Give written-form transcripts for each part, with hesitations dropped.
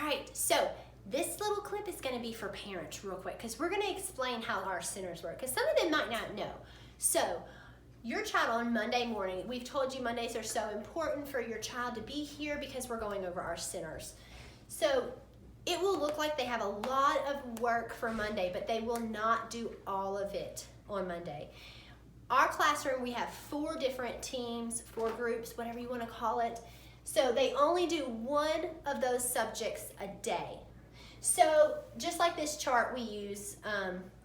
All right, so this little clip is going to be for parents real quick because we're going to explain how our centers work because some of them might not know. So your child on Monday morning, we've told you Mondays are so important for your child to be here because we're going over our centers. So it will look like they have a lot of work for Monday, but they will not do all of it on Monday. Our classroom, we have 4 different teams, 4 groups, whatever you want to call it. So they only do one of those subjects a day. So just like this chart we use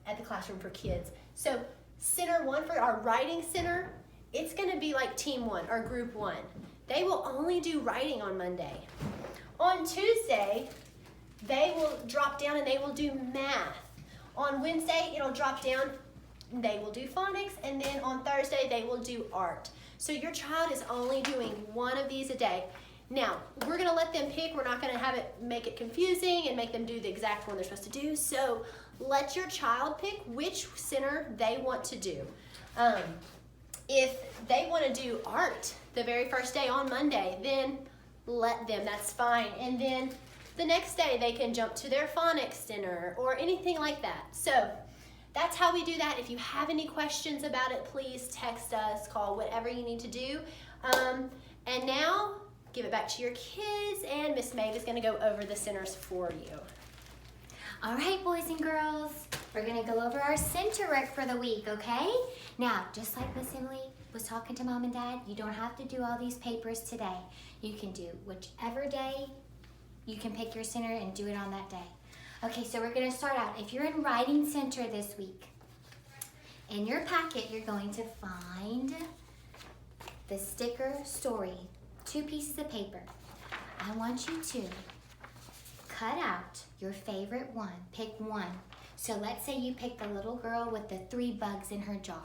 at the Classroom for Kids. So center 1 for our writing center, it's going to be like team 1 or group 1. They will only do writing on Monday. On Tuesday, they will drop down and they will do math. On Wednesday, it'll drop down, they will do phonics, and then on Thursday, they will do art. So your child is only doing one of these a day. Now, we're gonna let them pick. We're not gonna have it make it confusing and make them do the exact one they're supposed to do. So let your child pick which center they want to do. If they wanna do art the very first day on Monday, then let them, that's fine. And then the next day they can jump to their phonics center or anything like that. So that's how we do that. If you have any questions about it, please text us, call, whatever you need to do. And now, give it back to your kids, and Miss Maeve is gonna go over the centers for you. All right, boys and girls, we're gonna go over our center work for the week, okay? Now, just like Miss Emily was talking to Mom and Dad, you don't have to do all these papers today. You can do whichever day you can pick your center and do it on that day. Okay, so we're gonna start out. If you're in writing center this week, in your packet, you're going to find the sticker story, 2 pieces of paper. I want you to cut out your favorite one, pick one. So let's say you pick the little girl with the 3 bugs in her jar.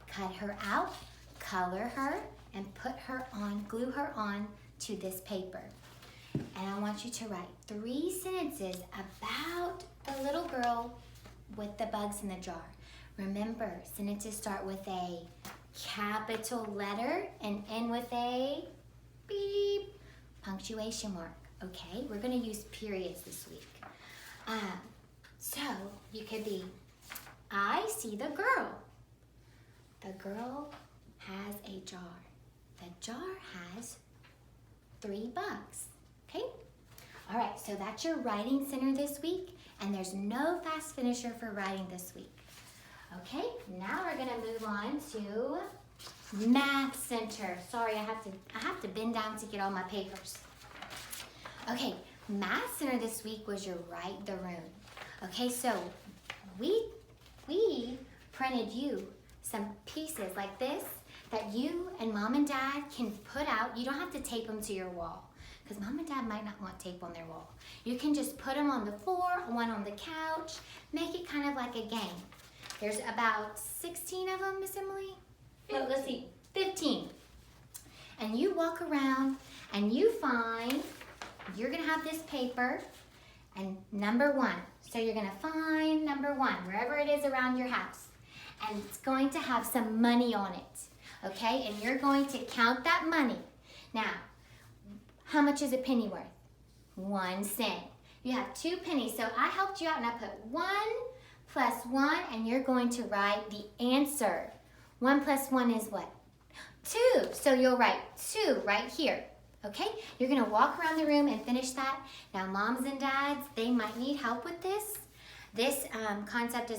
Cut her out, color her, and put her on, glue her on to this paper. And I want you to write 3 sentences about the little girl with the bugs in the jar. Remember, sentences start with a capital letter and end with a beep punctuation mark. Okay, we're gonna use periods this week. So you could be, I see the girl. The girl has a jar. The jar has 3 bugs. Okay? All right, so that's your writing center this week, and there's no fast finisher for writing this week. Okay, now we're gonna move on to math center. Sorry, I have to bend down to get all my papers. Okay, math center this week was your write the room. Okay, so we printed you some pieces like this that you and Mom and Dad can put out. You don't have to tape them to your wall, because Mom and Dad might not want tape on their wall. You can just put them on the floor, one on the couch, make it kind of like a game. There's about 16 of them, Miss Emily? Well, let's see, 15. And you walk around and you find, you're gonna have this paper and number 1. So you're gonna find number 1, wherever it is around your house. And it's going to have some money on it, okay? And you're going to count that money. Now, how much is a penny worth? 1 cent. You have 2 pennies, so I helped you out and I put 1 plus 1, and you're going to write the answer. 1 plus 1 is what? 2. So you'll write 2 right here, okay? You're gonna walk around the room and finish that. Now, moms and dads, they might need help with this. This concept has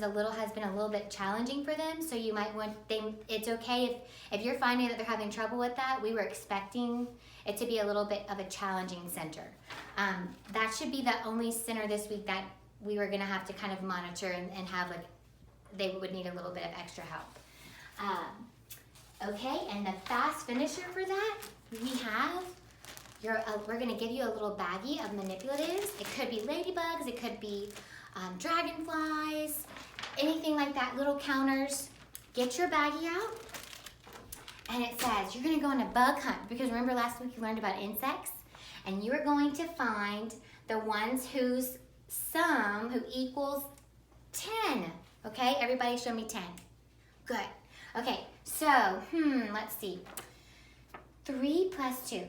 been a little bit challenging for them, so you might want, it's okay if you're finding that they're having trouble with that. We were expecting it to be a little bit of a challenging center. That should be the only center this week that we were gonna have to kind of monitor and have, like, they would need a little bit of extra help. Okay, and the fast finisher for that, we have we're gonna give you a little baggie of manipulatives. It could be ladybugs, it could be dragonflies, anything like that, little counters. Get your baggie out, and it says you're gonna go on a bug hunt, because remember last week you learned about insects, and you are going to find the ones whose sum who equals 10. Okay, everybody show me 10. Good. Okay, so, let's see. 3 plus 2.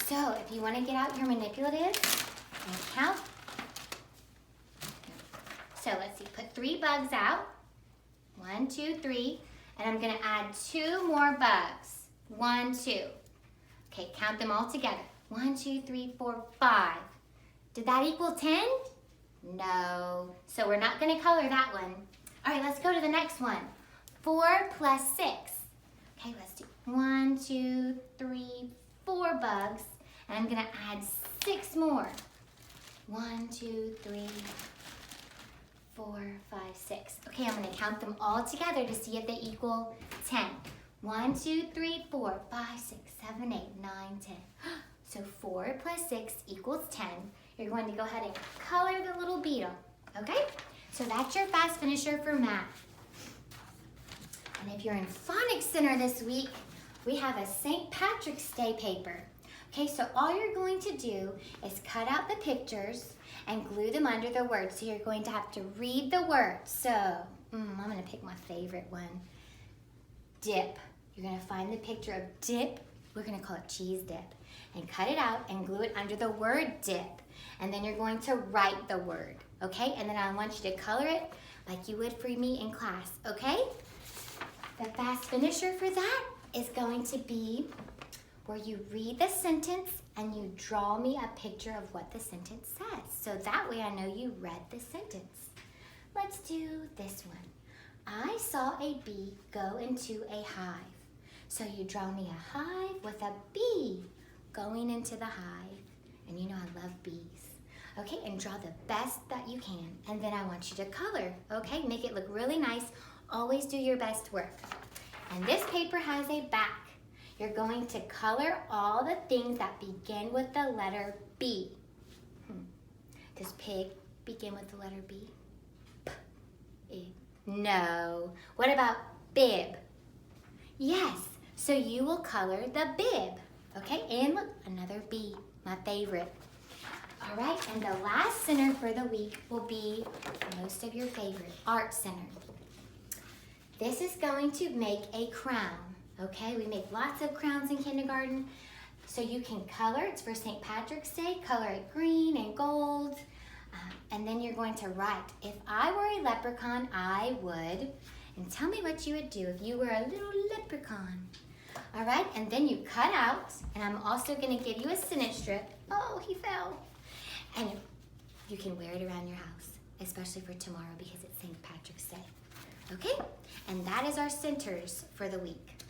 So if you want to get out your manipulatives and count put 3 bugs out. 1, 2, 3. And I'm gonna add 2 more bugs. 1, 2. Okay, count them all together. 1, 2, 3, 4, 5. Did that equal 10? No. So we're not gonna color that one. All right, let's go to the next one. 4 plus 6. Okay, let's do 1, 2, 3, 4 bugs. And I'm gonna add 6 more. 1, 2, 3, 4, 5, 6. Okay, I'm gonna count them all together to see if they equal 10. 1, 2, 3, 4, 5, 6, 7, 8, 9, 10. So 4 plus 6 equals 10. You're going to go ahead and color the little beetle, okay? So that's your fast finisher for math. And if you're in Phonics Center this week, we have a St. Patrick's Day paper. Okay, so all you're going to do is cut out the pictures and glue them under the words. So you're going to have to read the words. So, I'm gonna pick my favorite one. Dip. You're gonna find the picture of dip. We're gonna call it cheese dip. And cut it out and glue it under the word dip. And then you're going to write the word, okay? And then I want you to color it like you would for me in class, okay? The fast finisher for that is going to be where you read the sentence and you draw me a picture of what the sentence says. So that way I know you read the sentence. Let's do this one. I saw a bee go into a hive. So you draw me a hive with a bee going into the hive. And you know I love bees. Okay, and draw the best that you can. And then I want you to color, okay? Make it look really nice. Always do your best work. And this paper has a back. You're going to color all the things that begin with the letter B. Does pig begin with the letter B? No. What about bib? Yes. So you will color the bib. Okay, and look, another B, my favorite. All right, and the last center for the week will be most of your favorite, Art Center. This is going to make a crown, okay? We make lots of crowns in kindergarten. So you can color, it's for St. Patrick's Day, color it green and gold. And then you're going to write, if I were a leprechaun, I would, and tell me what you would do if you were a little leprechaun. All right, and then you cut out, and I'm also gonna give you a sentence strip. Oh, he fell. And you can wear it around your house, especially for tomorrow because it's St. Patrick's Day. Okay, and that is our centers for the week.